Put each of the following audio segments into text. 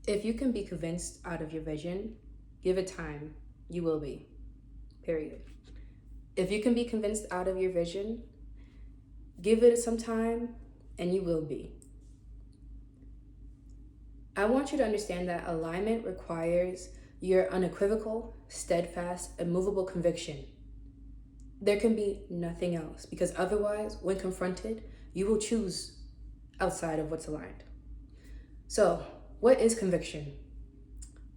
If you can be convinced out of your vision, give it time, you will be. Period. If you can be convinced out of your vision, give it some time and you will be. I want you to understand that alignment requires your unequivocal, steadfast, immovable conviction. There can be nothing else, because otherwise, when confronted, you will choose outside of what's aligned. So, what is conviction?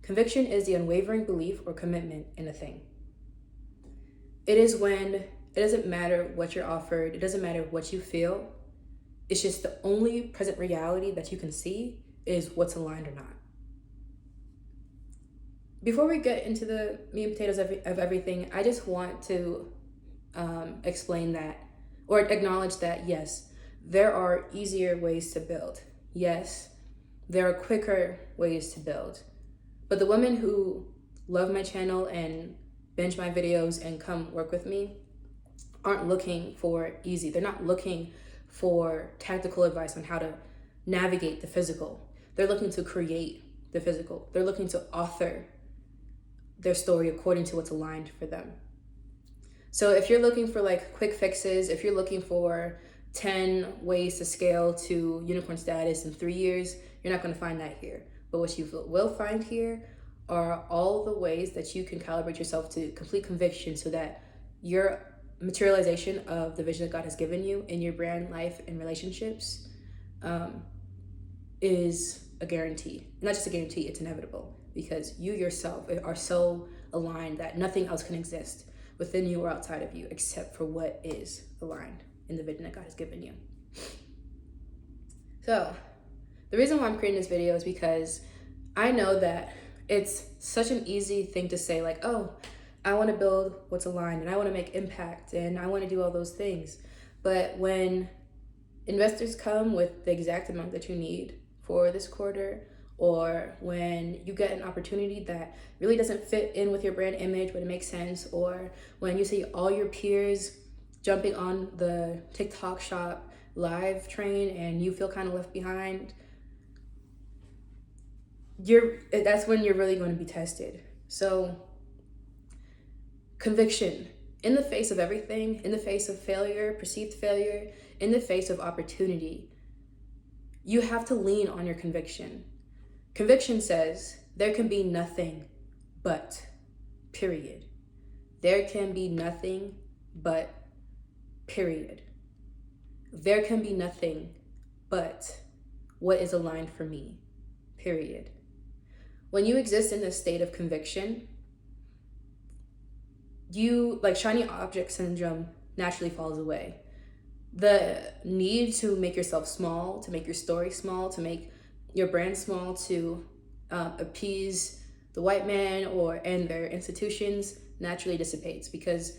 Conviction is the unwavering belief or commitment in a thing. It is when it doesn't matter what you're offered, it doesn't matter what you feel, it's just the only present reality that you can see is what's aligned or not. Before we get into the meat and potatoes of everything, I just want to explain that, or acknowledge that, yes, there are easier ways to build. Yes, there are quicker ways to build. But the women who love my channel and binge my videos and come work with me aren't looking for easy. They're not looking for tactical advice on how to navigate the physical. They're looking to create the physical. They're looking to author their story according to what's aligned for them. So if you're looking for like quick fixes, if you're looking for 10 ways to scale to unicorn status in 3 years, you're not going to find that here. But what you will find here are all the ways that you can calibrate yourself to complete conviction so that your materialization of the vision that God has given you in your brand, life, and relationships is a guarantee. Not just a guarantee, it's inevitable, because you yourself are so aligned that nothing else can exist within you or outside of you except for what is aligned in the vision that God has given you. So the reason why I'm creating this video is because I know that it's such an easy thing to say, like, oh, I want to build what's aligned and I want to make impact and I want to do all those things. But when investors come with the exact amount that you need for this quarter, or when you get an opportunity that really doesn't fit in with your brand image but it makes sense, or when you see all your peers jumping on the TikTok shop live train and you feel kind of left behind, that's when you're really going to be tested. So conviction, in the face of everything, in the face of failure, perceived failure, in the face of opportunity, you have to lean on your conviction. Conviction says there can be nothing but, period. There can be nothing but, period. There can be nothing but what is aligned for me, period. When you exist in this state of conviction, shiny object syndrome naturally falls away. The need to make yourself small, to make your story small, to make your brand small, to appease the white man and their institutions naturally dissipates, because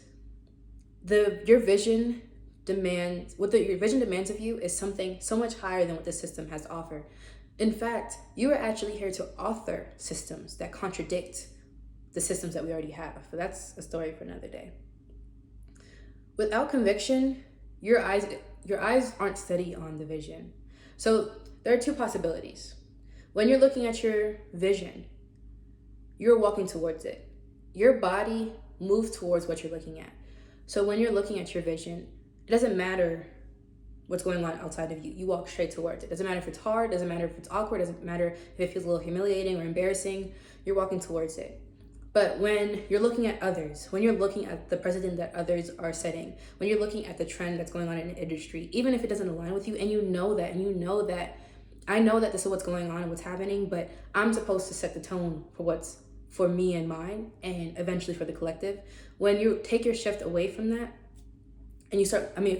your vision demands of you is something so much higher than what the system has to offer. In fact, you are actually here to author systems that contradict the systems that we already have. But that's a story for another day. Without conviction, your eyes aren't steady on the vision. So there are two possibilities. When you're looking at your vision, you're walking towards it. Your body moves towards what you're looking at. So when you're looking at your vision, it doesn't matter what's going on outside of you. You walk straight towards it. Doesn't matter if it's hard, doesn't matter if it's awkward, doesn't matter if it feels a little humiliating or embarrassing, you're walking towards it. But when you're looking at others, when you're looking at the precedent that others are setting, when you're looking at the trend that's going on in the industry, even if it doesn't align with you, and you know that I know that this is what's going on and what's happening, but I'm supposed to set the tone for what's for me and mine, and eventually for the collective. When you take your shift away from that, and you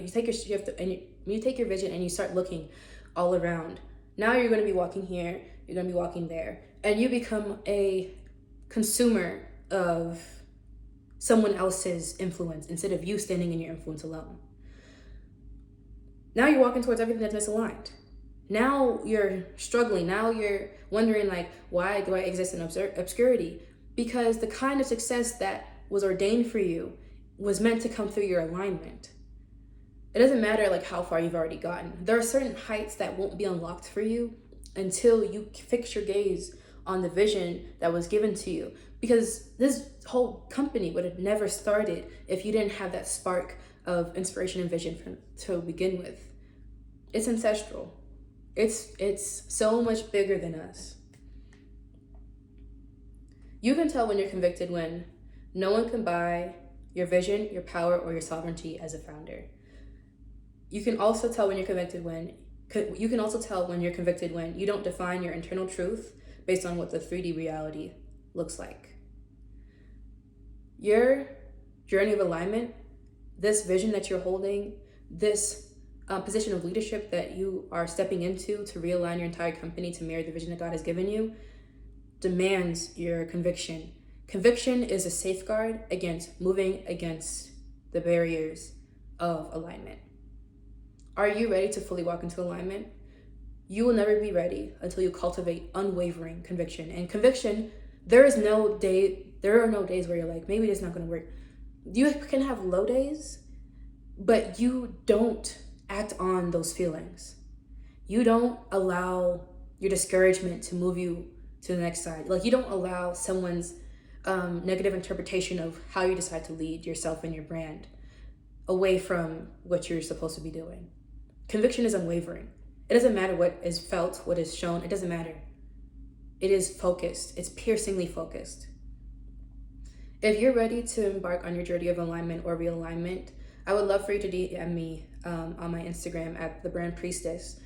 take your shift and you take your vision and you start looking all around, now you're going to be walking here, you're going to be walking there, and you become a consumer of someone else's influence instead of you standing in your influence alone. Now you're walking towards everything that's misaligned. Now you're struggling. Now you're wondering, like, why do I exist in obscurity? Because the kind of success that was ordained for you was meant to come through your alignment. It doesn't matter like how far you've already gotten. There are certain heights that won't be unlocked for you until you fix your gaze on the vision that was given to you. Because this whole company would have never started if you didn't have that spark of inspiration and vision to begin with. It's ancestral. It's so much bigger than us. You can tell when you're convicted when no one can buy your vision, your power, or your sovereignty as a founder. You can also tell when you're convicted when you don't define your internal truth based on what the 3D reality looks like. Your journey of alignment, this vision that you're holding, this position of leadership that you are stepping into to realign your entire company to mirror the vision that God has given you, demands your conviction. Conviction is a safeguard against moving against the barriers of alignment. Are you ready to fully walk into alignment? You will never be ready until you cultivate unwavering conviction. And conviction, there are no days where you're like, maybe it's not going to work. You can have low days, but you don't act on those feelings. You don't allow your discouragement to move you to the next side. Like, you don't allow someone's negative interpretation of how you decide to lead yourself and your brand away from what you're supposed to be doing. Conviction is unwavering. It doesn't matter what is felt, what is shown. It doesn't matter. It is focused. It's piercingly focused. If you're ready to embark on your journey of alignment or realignment, I would love for you to DM me on my Instagram at the Brand Priestess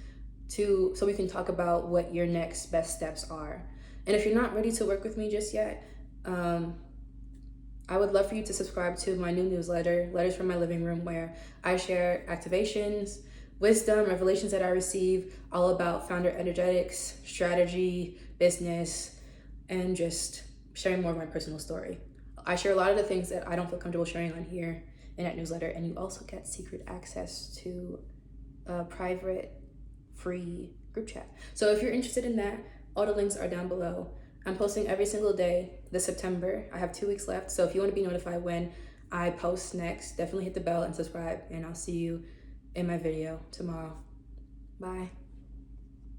so we can talk about what your next best steps are. And if you're not ready to work with me just yet, I would love for you to subscribe to my new newsletter, Letters from My Living Room, where I share activations, wisdom, revelations that I receive, all about founder energetics, strategy, business, and just sharing more of my personal story. I share a lot of the things that I don't feel comfortable sharing on here in that newsletter, and you also get secret access to a private, free group chat. So if you're interested in that, all the links are down below. I'm posting every single day this September. I have 2 weeks left, so if you want to be notified when I post next, definitely hit the bell and subscribe, and I'll see you in my video tomorrow. Bye.